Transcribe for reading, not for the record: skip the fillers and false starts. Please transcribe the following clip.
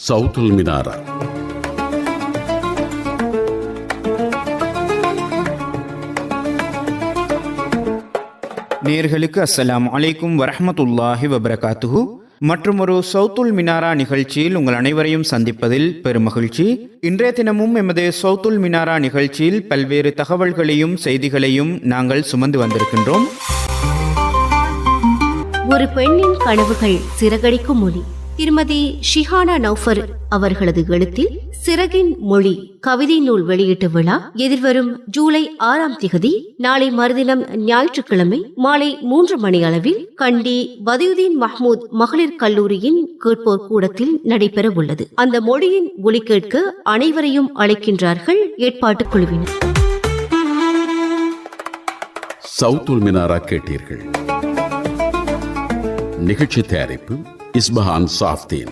சவுத்துல் மினாரா. நேயர்களுக்கு அஸ்ஸலாமு அலைக்கும் வரஹ்மத்துல்லாஹி வபரகாத்துஹு. மற்றும் ஒரு சவுத்துல் மினாரா நிகழ்ச்சியில் உங்கள் அனைவரையும் சந்திப்பதில் பெருமகிழ்ச்சி. இன்றைய தினமும் எமது சவுத்துல் மினாரா நிகழ்ச்சியில் பல்வேறு தகவல்களையும் செய்திகளையும் நாங்கள் சுமந்து வந்திருக்கின்றோம். ஒரு பெண்ணின் கனவுகள் சிறகடிக்கும் மொழி. திருமதி ஷிஹானா நௌஃபர் அவர்களது எழுத்தில் சிறகின் மொழி கவிதை நூல் வெளியீட்டு விழா எதிர்வரும் ஜூலை 6ஆம் திகதி நாளை மறுதினம் ஞாயிற்றுக்கிழமை மாலை 3 மணி அளவில் கண்டி பதியுதீன் மஹ்மூத் மகளிர் கல்லூரியின் கேட்போர் கூடத்தில் நடைபெற உள்ளது. அந்த மொழியின் ஒலி கேட்க அனைவரையும் அழைக்கின்றார்கள் ஏற்பாட்டு குழுவினர். சவுத்துல் மினாரா கேட்டீர்கள். நிகழ்ச்சி தயாரிப்பு இஸ்பஹான் சாஃப்தீன்.